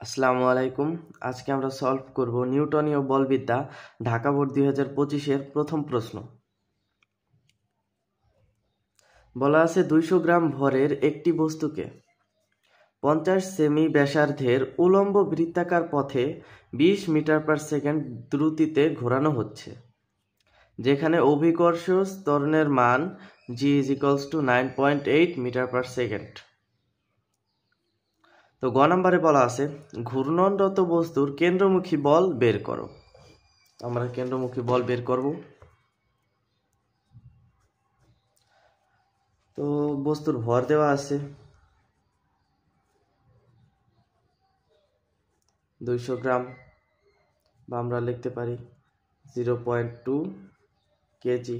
আসসালামু আলাইকুম। আজকে আমরা সলভ করব নিউটনীয় বলবিদ্যা ঢাকা বোর্ড 2025-এর প্রথম প্রশ্ন। বলা আছে 200 গ্রাম ভরের একটি বস্তুকে 50 সেমি ব্যাসার্ধের উলম্ব বৃত্তাকার পথে 20 মিটার পার সেকেন্ড দ্রুতিতে ঘোরানো হচ্ছে, যেখানে অভিকর্ষ ত্বরণের মান g = 9.8 মিটার পার সেকেন্ড। তো গ নম্বরে বলা আছে ঘূর্ণনরত বস্তুর কেন্দ্রমুখী বল বের করো। আমরা কেন্দ্রমুখী বল বের করব। তো বস্তুর ভর দেওয়া আছে 200 গ্রাম, বা আমরা লিখতে পারি 0.2 কেজি।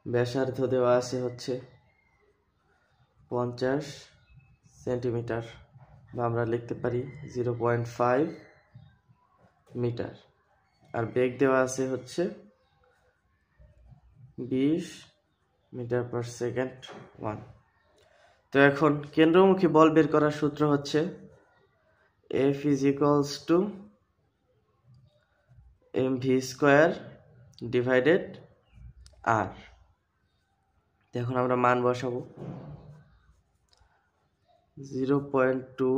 ব্যাসার্ধ দেওয়া আছে হচ্ছে 50 সেন্টিমিটার, বা আমরা লিখতে পারি 0.5 মিটার। আর বেগ দেওয়া আছে হচ্ছে 20 মিটার পার সেকেন্ড 1। তো এখন কেন্দ্রমুখী বল বের করার সূত্র হচ্ছে F = mv² ডিভাইডেড r। এখন আমরা মান বসাবো 0.2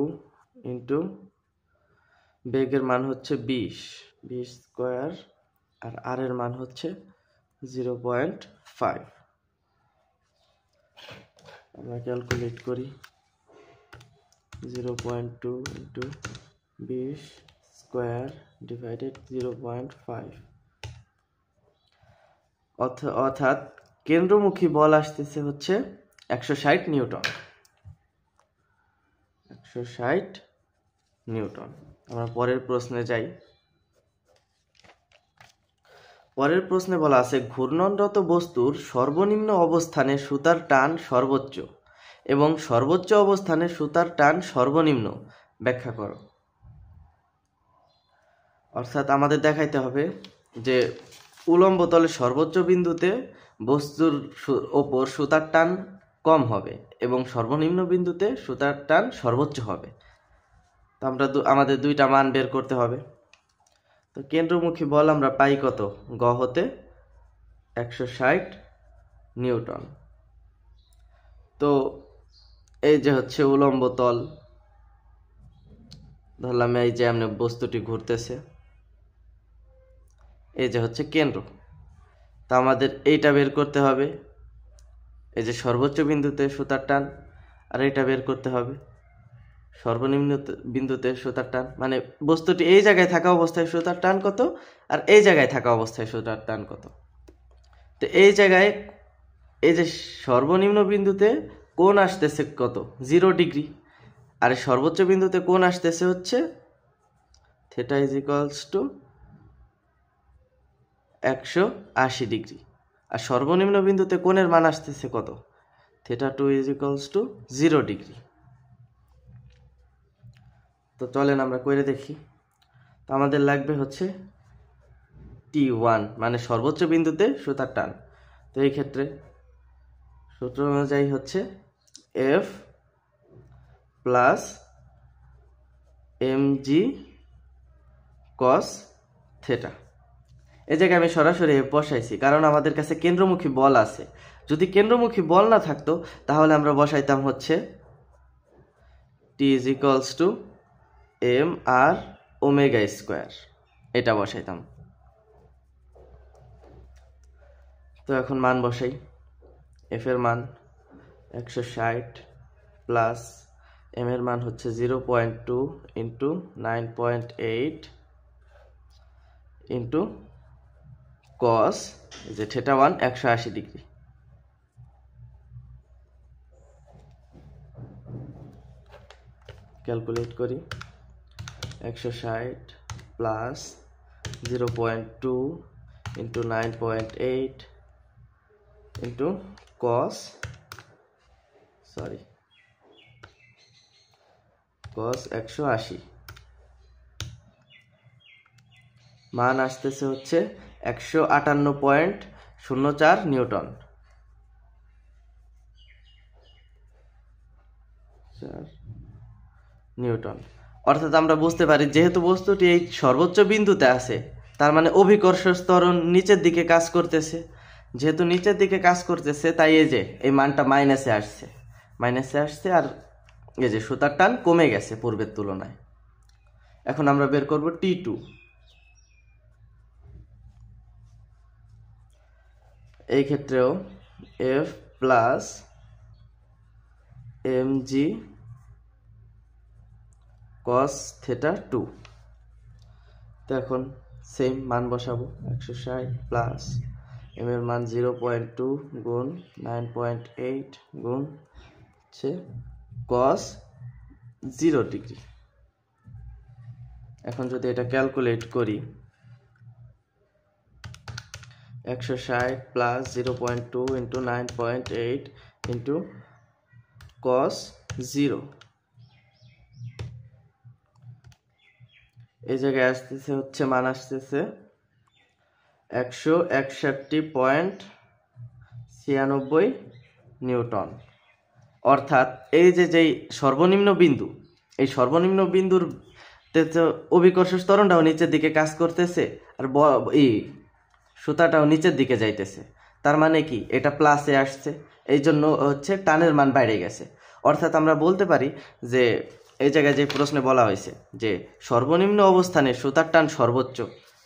ইন্টু বেগের মান হচ্ছে 20 স্কোয়ার, আর r এর মান হচ্ছে 0.5। আমরা ক্যালকুলেট করি 0.2 ইন্টু 20 স্কোয়ার ডিভাইডেড 0.5, অর্থাৎ কেন্দ্রমুখী বল আসতেছে হচ্ছে 160 নিউটন। 160 নিউটন। আমরা পরের প্রশ্নে যাই। পরের প্রশ্নে বলা আছে ঘূর্ণনরত বস্তুর সর্বনিম্ন অবস্থানে সুতার টান সর্বোচ্চ এবং সর্বোচ্চ অবস্থানে সুতার টান সর্বনিম্ন ব্যাখ্যা করো। অর্থাৎ আমাদের দেখাইতে হবে যে উলম্ব তলে সর্বোচ্চ বিন্দুতে বস্তুর ওপর সুতার টান কম হবে এবং সর্বনিম্ন বিন্দুতে সুতার টান সর্বোচ্চ হবে। তো আমরা আমাদের দুইটা মান বের করতে হবে। তো কেন্দ্রমুখী বল আমরা পাই কত? গ হতে 160 নিউটন। তো এই যে হচ্ছে উলম্ব তল, ধরলাম এই যে এমনি বস্তুটি ঘুরতেছে, এই যে হচ্ছে কেন্দ্র। তা আমাদের এইটা বের করতে হবে, এই যে সর্বোচ্চ বিন্দুতে সুতার টান, আর এইটা বের করতে হবে সর্বনিম্ন বিন্দুতে সুতার টান। মানে বস্তুটি এই জায়গায় থাকা অবস্থায় সুতার টান কত, আর এই জায়গায় থাকা অবস্থায় সুতার টান কত। তো এই জায়গায় এই যে সর্বনিম্ন বিন্দুতে কোণ আসতেছে কত? 0 ডিগ্রি। আর সর্বোচ্চ বিন্দুতে কোণ আসতেছে হচ্ছে θ = 180 ডিগ্রি। আর সর্বনিম্ন বিন্দুতে কোণের মান আসতেছে কত? θ2 = 0 ডিগ্রি। তো চলেন আমরা করে দেখি। তো আমাদের লাগবে হচ্ছে T1, মানে সর্বোচ্চ বিন্দুতে সুতার টান। তো এই ক্ষেত্রে সূত্র অনুযায়ী হচ্ছে F প্লাস mg cos θ। এই জায়গায় আমি সরাসরি F বসাইছি, কারণ আমাদের কাছে কেন্দ্রমুখী বল আছে। যদি কেন্দ্রমুখী বল না থাকতো তাহলে আমরা বসাইতাম হচ্ছে T = mr ওমেগা², এটা বসাইতাম। তো এখন মান বসাই। F এর মান 160 প্লাস m এর মান হচ্ছে 0.2 ইন্টু 9.8 ইন্টু cos যে θ1 180 ডিগ্রি। ক্যালকুলেট করি 160 প্লাস 0.2 ইন্টু 9.8 ইন্টু cos 180, মান আসতেছে হচ্ছে 158.04 নিউটন। নিউটন। অর্থাৎ আমরা বুঝতে পারি যেহেতু বস্তুটি এই সর্বোচ্চ বিন্দুতে আছে, তার মানে অভিকর্ষ ত্বরণ নিচের দিকে কাজ করতেছে। যেহেতু নিচের দিকে কাজ করতেছে, তাই এই যে এই মানটা মাইনাসে আসছে, আর এই যে সুতার টান কমে গেছে পূর্বের তুলনায়। এখন আমরা বের করব T2। এই ক্ষেত্রেও F প্লাস mg cos θ 2। তো এখন সেম মান বসাবো, 160 প্লাস m এর মান 0.2 গুণ 9.8 গুণ হচ্ছে cos 0 ডিগ্রি। এখন যদি এটা ক্যালকুলেট করি, 160 প্লাস 0.2 ইন্টু 9.8 ইন্টু cos 0, এই জায়গায় আসতেছে হচ্ছে মান আসতেছে 161.96 নিউটন। অর্থাৎ এই যে যেই সর্বনিম্ন বিন্দু, এই সর্বনিম্ন বিন্দুর অভিকর্ষ ত্বরণটাও নিচের দিকে কাজ করতেছে, আর এই সুতাটাও নিচের দিকে যাইতেছে। তার মানে কি, এটা প্লাসে আসছে, এই জন্য হচ্ছে টানের মান বাইরে গেছে। অর্থাৎ আমরা বলতে পারি যে এই জায়গায় যে প্রশ্নে বলা হয়েছে যে সর্বনিম্ন অবস্থানে সুতার টান সর্বোচ্চ,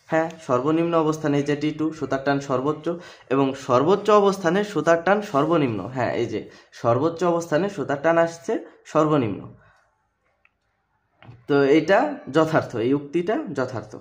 হ্যাঁ সর্বনিম্ন অবস্থানে যে T2 সুতার টান সর্বোচ্চ, এবং সর্বোচ্চ অবস্থানে সুতার টান সর্বনিম্ন। হ্যাঁ, এই যে সর্বোচ্চ অবস্থানে সুতার টান আসছে সর্বনিম্ন। তো এইটা যথার্থ, এই উক্তিটা যথার্থ।